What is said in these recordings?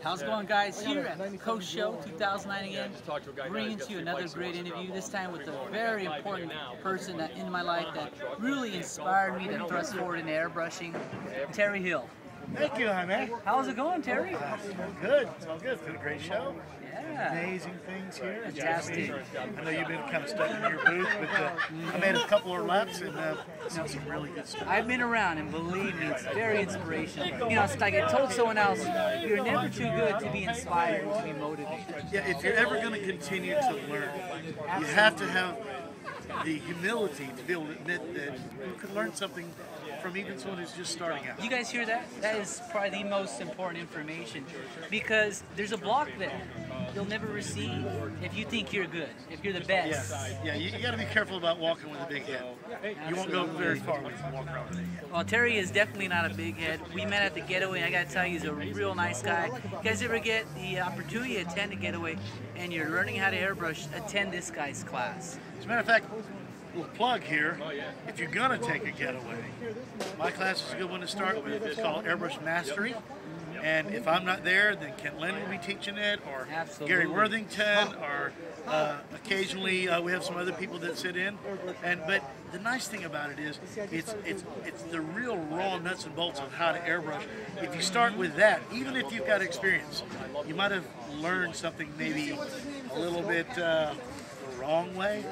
How's it going, guys? Here at Coast Show 2009 again, bringing to you another great interview, this time with a very important person in my life that really inspired me to thrust forward in airbrushing, Terry Hill. Thank you, Jaime. How's it going, Terry? Good. It's all good. It's been a great show. Yeah. Amazing things here. Fantastic. I know you've been kind of stuck in your booth, but I made a couple of laps and saw some really good stuff. I've been around, and believe me, it's very inspirational. You know, it's like I told someone else, you're never too good to be inspired, to be motivated. Yeah, if you're ever going to continue to learn, you have to have the humility to be able to admit that you can learn something from even someone who's just starting out. You guys hear that? That is probably the most important information, because there's a block there you'll never receive if you think you're good, if you're the best. Yeah, you got to be careful about walking with a big head. You won't go very far when you walk around with a big head. Well, Terry is definitely not a big head. We met at the Getaway, and I got to tell you, he's a real nice guy. You guys ever get the opportunity to attend a Getaway and you're learning how to airbrush, attend this guy's class. As a matter of fact, little plug here, if you're going to take a Getaway, my class is a good one to start with. It's called Airbrush Mastery. And if I'm not there, then Kent Lynn will be teaching it, or Gary Worthington, or occasionally we have some other people that sit in. But the nice thing about it is it's the real raw nuts and bolts of how to airbrush. If you start with that, even if you've got experience, you might have learned something maybe a little bit the wrong way.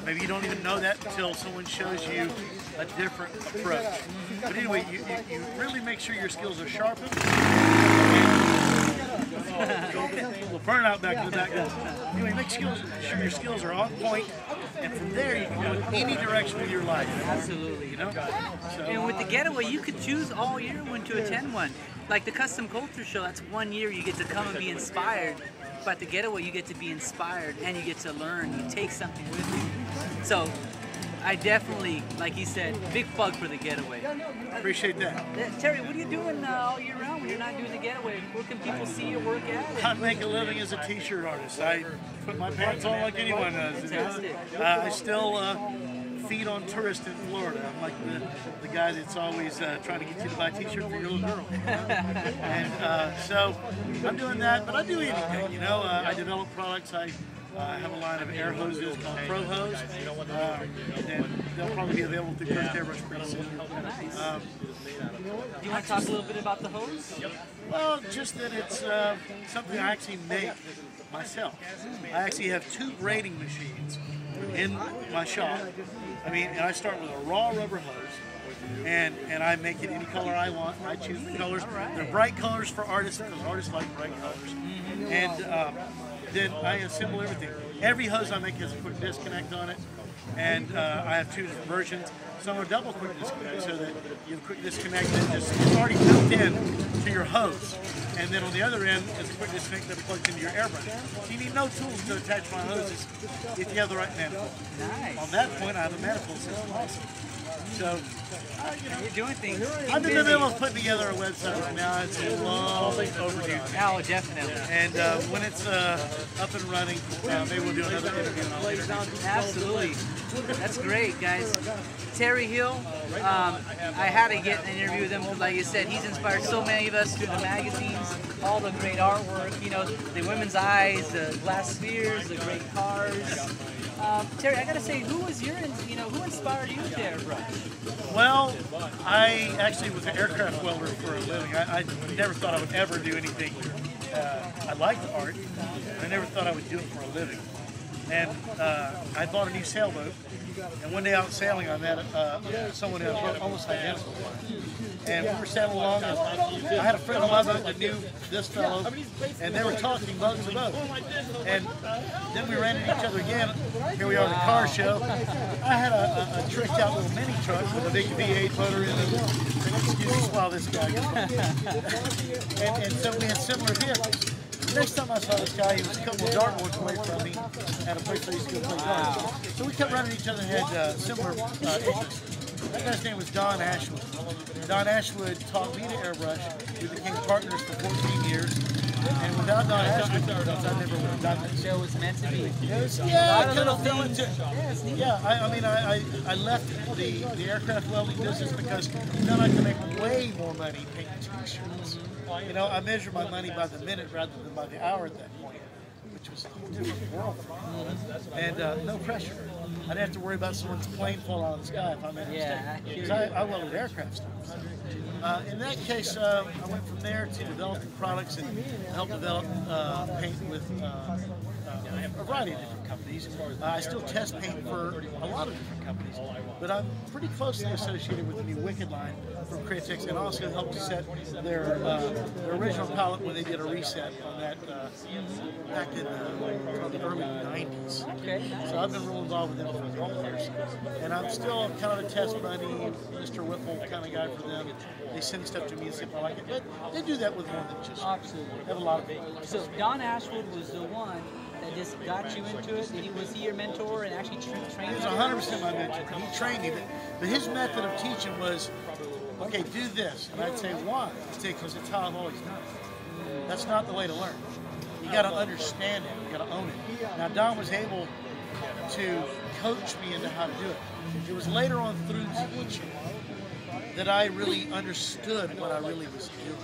Maybe you don't even know that until someone shows you a different approach. But anyway, you really make sure your skills are sharpened. A little burnout back in the back. Anyway, make sure your skills are on point, and from there you can go in any direction with your life. Absolutely. You know? So, and with the Getaway, you could choose all year when to attend one. Like the Kustom Kulture Show, that's 1 year you get to come and be inspired. But the Getaway, you get to be inspired and you get to learn. You take something with you. So I definitely, like you said, big plug for the Getaway. Appreciate that. Terry, what are you doing all year round when you're not doing the Getaway? Where can people see your work at? I make a living as a t-shirt artist. I put my pants on like anyone does. Fantastic. I still feed on tourists in Florida. I'm like the guy that's always trying to get you to buy a t-shirt for your little girl. And so I'm doing that, but I do anything, you know. I develop products. I have a line of air hoses called Pro Hose, and they'll probably be available through First Airbrush pretty soon. Nice. Do you want to talk a little bit about the hose? Well, just that it's something I actually make myself. I actually have 2 braiding machines in my shop. I mean, and I start with a raw rubber hose, and I make it any color I want. I choose the colors. They're bright colors for artists because artists like bright colors. And then I assemble everything. Every hose I make has a quick disconnect on it, and I have 2 different versions. Some are double quick disconnect, so that you have a quick disconnect that is already built in to your hose. And then on the other end is a quick disconnect that plugs into your airbrush. So you need no tools to attach my hoses if you have the right manifold. Nice. On that point, I have a manifold system also. So, you know, you're doing things. I'm in the middle of putting together a website right now. It's long overdue. Oh, definitely. And when it's up and running, maybe we'll do another interview. Absolutely. That's great, guys. Terry Hill, I had to get an interview with him because, like you said, he's inspired so many of us through the magazines, all the great artwork, you know, the women's eyes, the glass spheres, the great cars. Terry, I gotta say, who inspired you to airbrush? Well, I actually was an aircraft welder for a living. I never thought I would ever do anything. I liked art, but I never thought I would do it for a living. And I bought a new sailboat, and one day out sailing, I met someone who had almost identical. And we were sailing along, and I had a friend on my boat that knew this fellow, and they were talking bugs the boat. And then we ran into each other again. Here we are at the car show. I had a tricked out little mini truck with a big V8 motor in it. Excuse me while this guy goes. And so we had similar vehicles. Next time I saw this guy, he was a couple of dartboards away from me at a place where he used to go play darts. So we kept running each other and had similar interests. That guy's name was Don Ashwood. Don Ashwood taught me to airbrush. We became partners for 14 years. And without Don Ashwood's influence, I never would have done this. So it's meant to be. Yeah, kind of fell into. Yeah, I mean, I left the aircraft welding business because then I could make way more money painting T-shirts. You know, I measure my money by the minute rather than by the hour at that point, which was a whole different world for me. And no pressure. I didn't have to worry about someone's plane falling out of the sky if I made a mistake. Because I welded aircraft stuff. In that case, I went from there to developing products and helped develop paint with a variety of different companies. I still test paint for a lot of different companies, but I'm pretty closely associated with the new Wicked line from Createx, and also helped to set their original palette when they did a reset on that back in the early 90s. Okay. So I've been real involved with them for 12 years, and I'm still kind of a test buddy, Mr. Whipple kind of guy for them. They send stuff to me and see if I like it, but they do that with more than just have a lot of fun. So Don Ashwood was the one that just got you into it. Was he your mentor and actually trained you? He was 100% my mentor. He trained me, but his method of teaching was, okay, do this. And I'd say, why? He'd say, because it's how I've always done it. That's not the way to learn. You got to understand it. You got to own it. Now, Don was able to coach me into how to do it. It was later on through teaching that I really understood what I really was doing.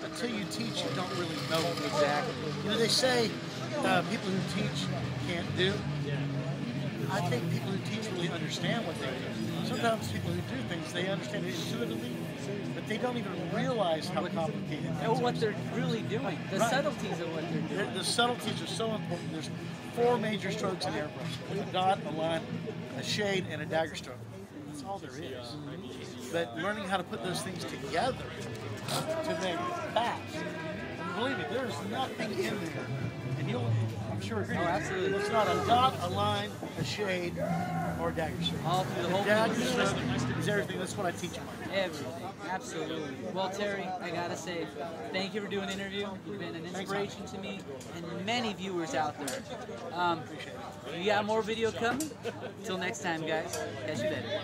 Until you teach, you don't really know exactly. You know, they say people who teach can't do. I think people who teach really understand what they do. Sometimes people who do things, they understand it intuitively, but they don't even realize how complicated it is. What they're really doing, the subtleties of what they're doing. The subtleties are so important. There's 4 major strokes in airbrush: a dot, a line, a shade, and a dagger stroke. That's all there is. But learning how to put those things together to make it fast. And believe me, there's nothing in there. And I'm sure agree. Oh, absolutely. It's not a dot, a line, a shade, or a dagger stroke. All through the whole dagger stroke is everything. That's what I teach them. Everything, absolutely. Well, Terry, I gotta say, thank you for doing the interview. You've been an inspiration to me and many viewers out there. You got more video coming. Till next time, guys. Catch you later.